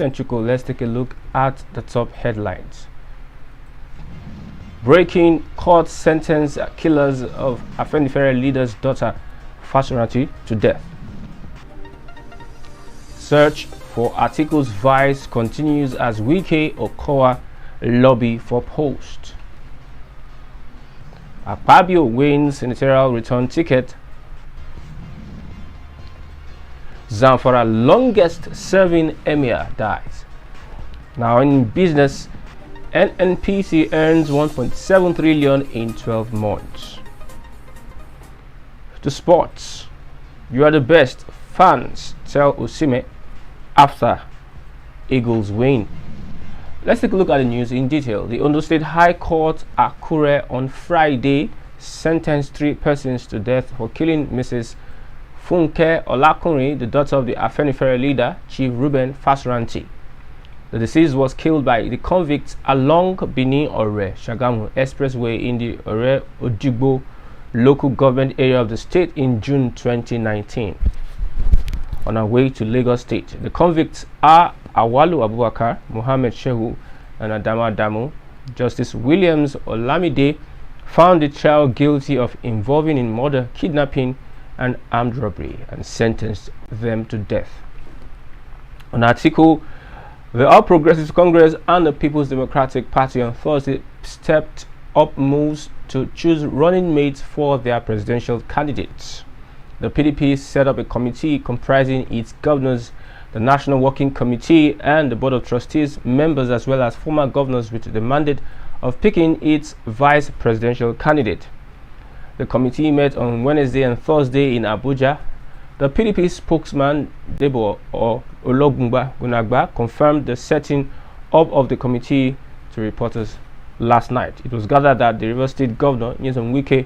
and Chuko. Let's take a look at the top headlines. Breaking: court sentence killers of Afenifere leader's daughter S3NT3NCES to death. Search for articles Vice continues as Wike Okowa lobby for post. Akpabio wins senatorial return ticket. Zamfara longest serving emir dies. Now in business, NNPC earns 1.7 trillion in 12 months. To sports: you are the best, fans tell Osime after Eagles win. Let's take a look at the news in detail. The Ondo State High Court Akure on Friday sentenced 3 persons to death for killing Mrs. Funke Olakunrin, the daughter of the Afenifere leader, Chief Reuben S3NT3NCES. The deceased was killed by the convicts along Benin-Ore Shagamu Expressway in the Ore-Odigbo local government area of the state in June 2019. On our way to Lagos State, the convicts are Awalu Abubakar, Mohammed Shehu, and Adama Adamu. Justice Williams Olamide found the child guilty of involving in murder, kidnapping, and armed robbery and sentenced them to death. On article, the All Progressives Congress and the People's Democratic Party on Thursday stepped up moves to choose running mates for their presidential candidates. The PDP set up a committee comprising its governors, the National Working Committee, and the Board of Trustees members, as well as former governors, with the mandate of picking its vice presidential candidate. The committee met on Wednesday and Thursday in Abuja. The PDP spokesman Debo Ologunba Gunagba confirmed the setting up of the committee to reporters last night. It was gathered that the Rivers State Governor Nyesom Wike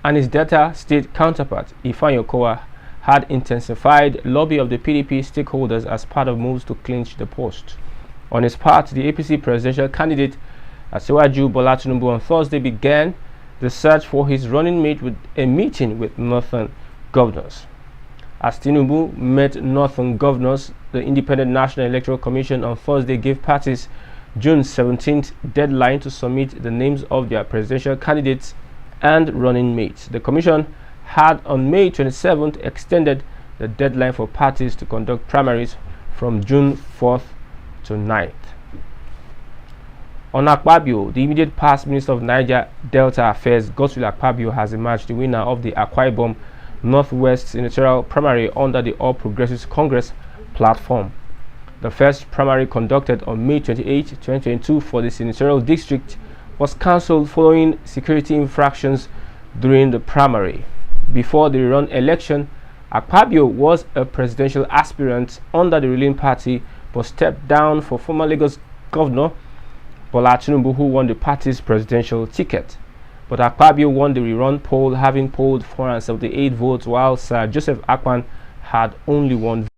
and his Delta State counterpart Ifeanyi Okowa had intensified lobby of the PDP stakeholders as part of moves to clinch the post. On his part, the APC presidential candidate Asiwaju Bola Tinubu on Thursday began the search for his running mate with a meeting with northern governors. As Tinubu met northern governors, the Independent National Electoral Commission on Thursday gave parties June 17th deadline to submit the names of their presidential candidates and running mates. The commission had on May 27th extended the deadline for parties to conduct primaries from June 4th to 9th. On Akpabio, the immediate past Minister of Niger Delta Affairs, Godswill Akpabio, has emerged the winner of the Akwa Ibom Northwest senatorial primary under the All Progressives Congress platform. The first primary, conducted on May 28, 2022 for the senatorial district, was cancelled following security infractions during the primary. Before the rerun election, Akpabio was a presidential aspirant under the ruling party but stepped down for former Lagos Governor Bola Tinubu, who won the party's presidential ticket. But Akpabio won the rerun poll, having polled 478 votes, while Sir Joseph Akpan had only 1 vote.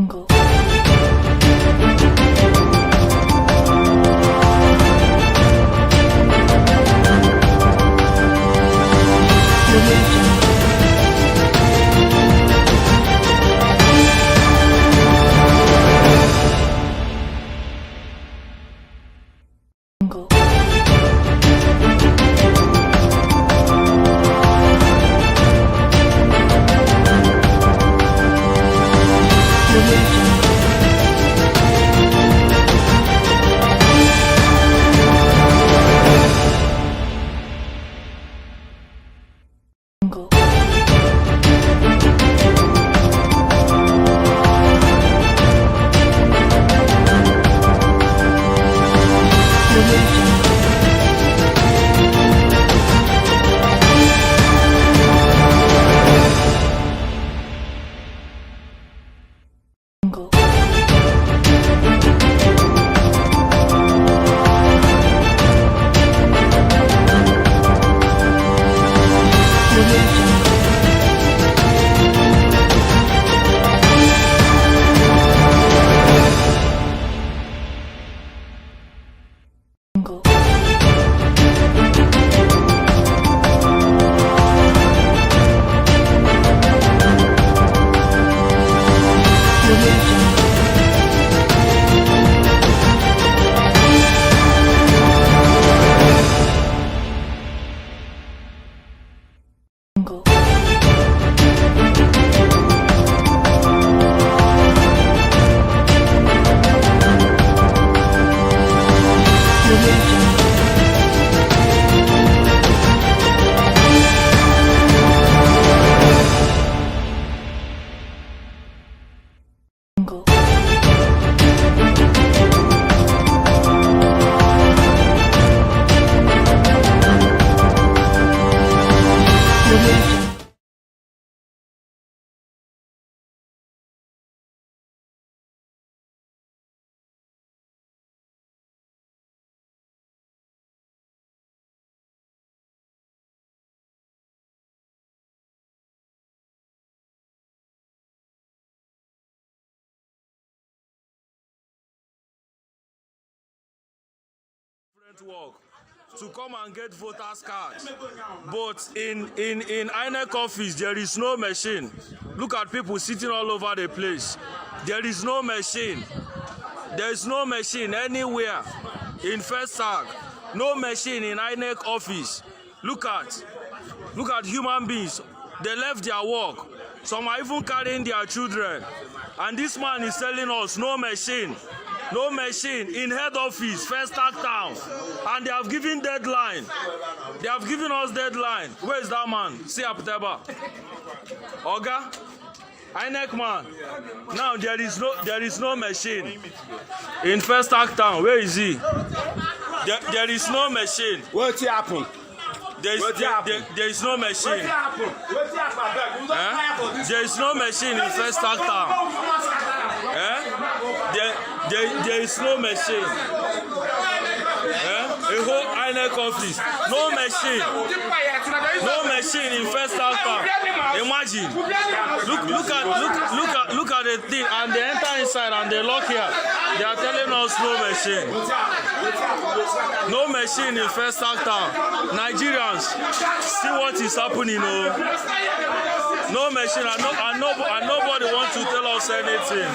Jungle. Work to come and get voters cards, but in INEC office there is no machine. Look at people sitting all over the place. There is no machine. There is no machine anywhere in First Tag. No machine in INEC office. Look at human beings. They left their work. Some are even carrying their children, and this man is telling us no machine. No machine in head office, First Tag Town, and they have given deadline. They have given us deadline. Where is that man? See Apteba. Oga, INEC man. Now there is no machine in First Tag Town. Where is he? There is no machine. What happened? There is no machine. There is no machine in First Tag Town. There is no machine. A whole INEC office. No machine. No machine in First Tag Town. Imagine. Look at the thing, and they enter inside and they lock here. They are telling us no machine. No machine in First Tag Town. Nigerians, see what is happening. No machine, and nobody wants to tell us anything.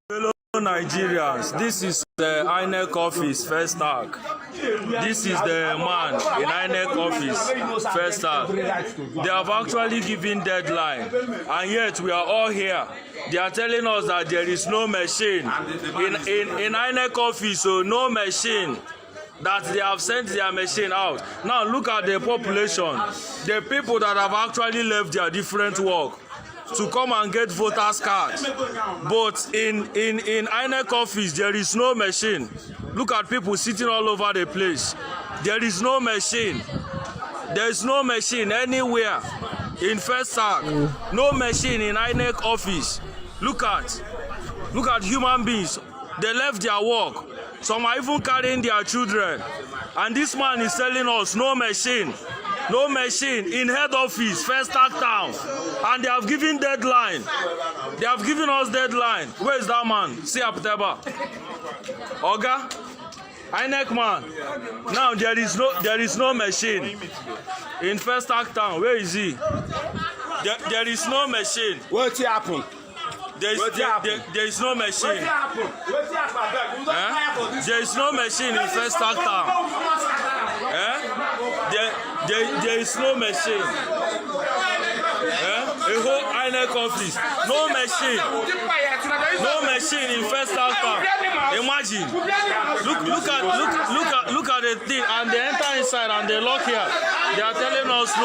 Hello Nigerians, this is the INEC office, First Tag. This is the man in INEC office, First Tag. They have actually given deadline, and yet we are all here. They are telling us that there is no machine in INEC office, so no machine. That they have sent their machine out. Now look at the population, the people that have actually left their different work to come and get voters cards. But in INEC office there is no machine. Look at people sitting all over the place. There is no machine. There is no machine anywhere in First Tag. No machine in INEC office. Look at human beings. They left their work. Some are even carrying their children, and this man is telling us no machine. No machine in head office, First Tag Town, and they have given deadline. They have given us deadline. Where is that man? See Apteba. Oga, INEC man. Now there is no machine in First Tag Town. Where is he? There is no machine. What happened? There is no machine. There is no machine in First Tag Town. There is no machine. A whole INEC office, no machine in first half. Imagine, look at the thing, and they enter inside and they lock here. They are telling us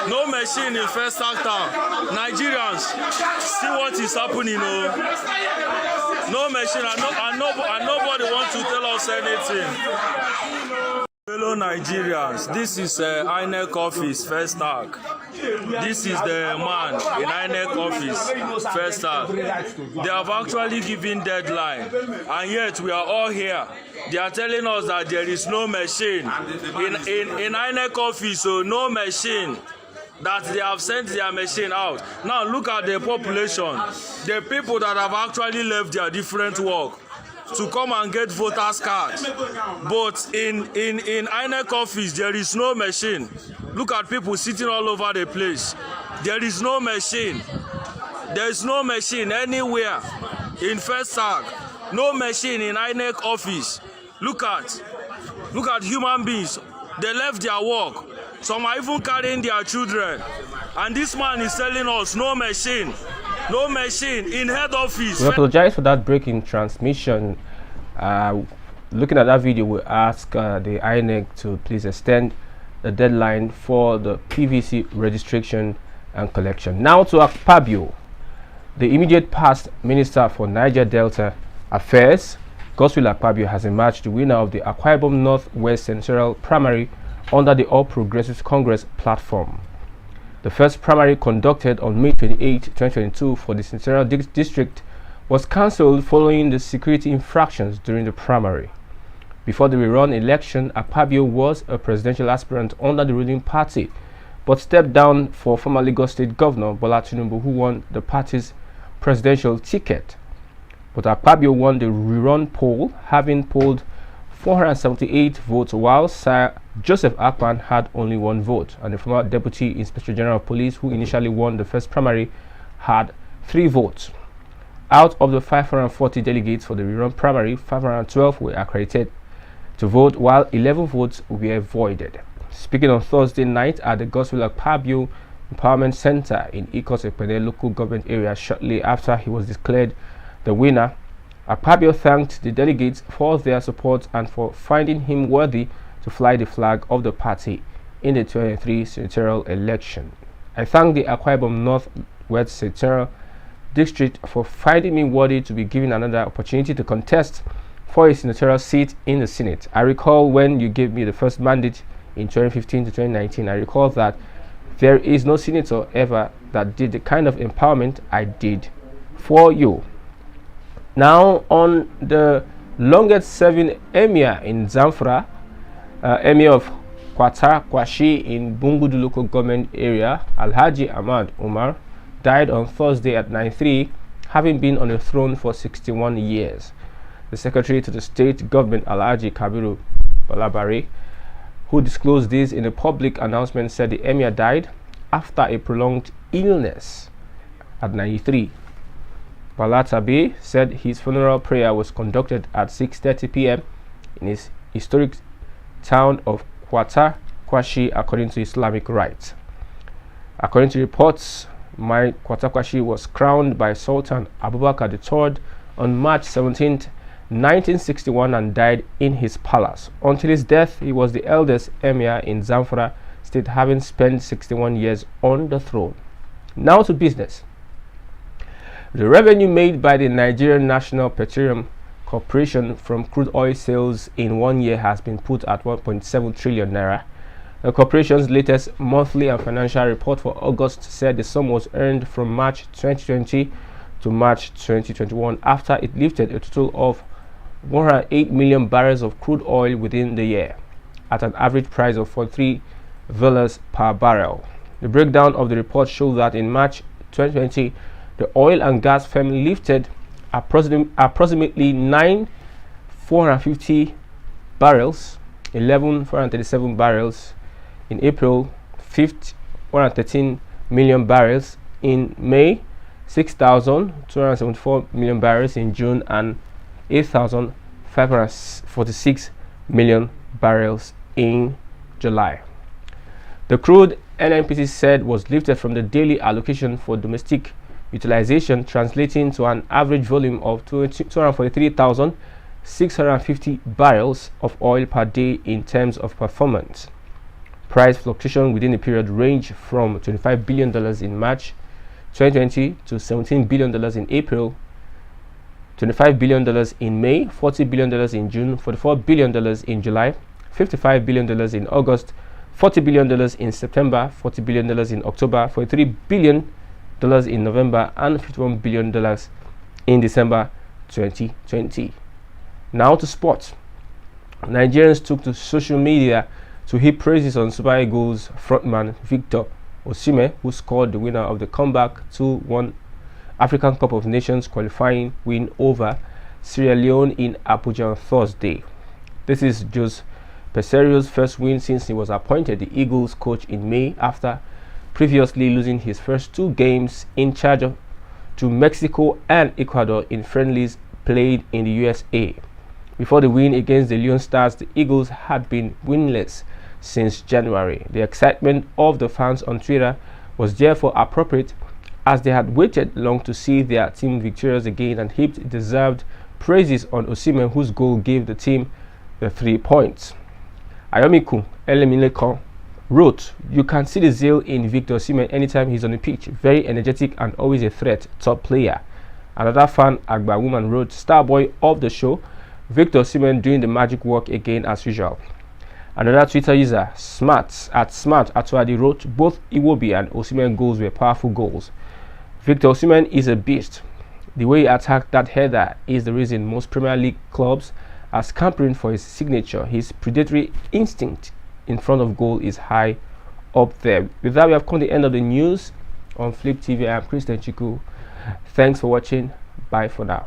no machine in first half. Nigerians, see what is happening. No machine, and nobody wants to tell us anything. Fellow Nigerians, this is INEC office first tag. This is the man in INEC office first tag. They have actually given deadline, and yet we are all here. They are telling us that there is no machine in INEC office, so no machine. That they have sent their machine out. Now look at the population, the people that have actually left their different work to come and get voters cards. But in INEC office, there is no machine. Look at people sitting all over the place. There is no machine. There is no machine anywhere in first tag. No machine in INEC office. Look at human beings. They left their work. Some are even carrying their children. And this man is telling us no machine in head office. We apologize for that breaking transmission. Looking at that video, we ask the INEC to please extend the deadline for the PVC registration and collection. Now to Akpabio, the immediate past Minister for Niger Delta Affairs. Godswill Akpabio has emerged the winner of the Akwa Ibom Northwest Senatorial Primary under the All Progressives Congress platform. The first primary, conducted on May 28, 2022 for the Senatorial District, was cancelled following the security infractions during the primary. Before the rerun election, Akpabio was a presidential aspirant under the ruling party, but stepped down for former Lagos State Governor Bola Tinubu, who won the party's presidential ticket. But Akpabio won the rerun poll, having polled 478 votes, while Sir Joseph Akpan had only 1 vote, and the former Deputy Inspector General of Police, who initially won the first primary, had 3 votes. Out of the 540 delegates for the rerun primary, 512 were accredited to vote, while 11 votes were voided. Speaking on Thursday night at the Godswill Akpabio Empowerment Center in Ikot-Ekpene local government area, shortly after he was declared the winner, Akpabio thanked the delegates for their support and for finding him worthy to fly the flag of the party in the 2023 senatorial election. I thank the Akwa Ibom Northwest Senatorial District for finding me worthy to be given another opportunity to contest for a senatorial seat in the Senate. I recall when you gave me the first mandate in 2015 to 2019. I recall that there is no senator ever that did the kind of empowerment I did for you. Now, on the longest serving emir in Zamfara, emir of Kwata Kwashi in Bungudu local government area, Alhaji Ahmad Umar, died on Thursday at 93, having been on the throne for 61 years. The secretary to the state government, Alhaji Kabiru Balabari, who disclosed this in a public announcement, said the emir died after a prolonged illness at 93. Balatabe said his funeral prayer was conducted at 6:30 p.m. in his historic town of Kwata Kwashi according to Islamic rites. According to reports, Kwata Kwashi was crowned by Sultan Abubakar III on March 17, 1961, and died in his palace. Until his death, he was the eldest emir in Zamfara state, having spent 61 years on the throne. Now to business. The revenue made by the Nigerian National Petroleum Corporation from crude oil sales in 1 year has been put at 1.7 trillion naira. The corporation's latest monthly and financial report for August said the sum was earned from March 2020 to March 2021 after it lifted a total of 108 million barrels of crude oil within the year at an average price of $43 per barrel. The breakdown of the report showed that in March 2020, the oil and gas firm lifted approximately 9,450 barrels, 11,437 barrels in April, 5,113 million barrels in May, 6,274 million barrels in June, and 8,546 million barrels in July. The crude NNPC said was lifted from the daily allocation for domestic utilization, translating to an average volume of 243,650 barrels of oil per day in terms of performance. Price fluctuation within the period ranged from $25 billion in March 2020 to $17 billion in April, $25 billion in May, $40 billion in June, $44 billion in July, $55 billion in August, $40 billion in September, $40 billion in October, $43 billion in November, and $51 billion in December 2020. Now to sports. Nigerians took to social media to heap praises on Super Eagles frontman Victor Osimhen, who scored the winner of the comeback 2-1 African Cup of Nations qualifying win over Sierra Leone in Abuja on Thursday. This is Jose Pesario's first win since he was appointed the Eagles coach in May, after previously losing his first 2 games in charge to Mexico and Ecuador in friendlies played in the USA. Before the win against the Leon Stars, the Eagles had been winless since January. The excitement of the fans on Twitter was therefore appropriate, as they had waited long to see their team victorious again, and heaped deserved praises on Osimhen, whose goal gave the team the 3 points. Ayomiku Elemilekan wrote, "You can see the zeal in Victor Osimhen anytime he's on the pitch. Very energetic and always a threat, top player." Another fan, Agba Woman, wrote, "Starboy of the show, Victor Osimhen doing the magic work again as usual." Another Twitter user, Smart Atuadi, wrote, "Both Iwobi and Osimhen goals were powerful goals. Victor Osimhen is a beast. The way he attacked that header is the reason most Premier League clubs are scampering for his signature. His predatory instinct in front of goal is high up there." With that, we have come to the end of the news on Flip TV. I am Christian Chiku. Thanks for watching. Bye for now.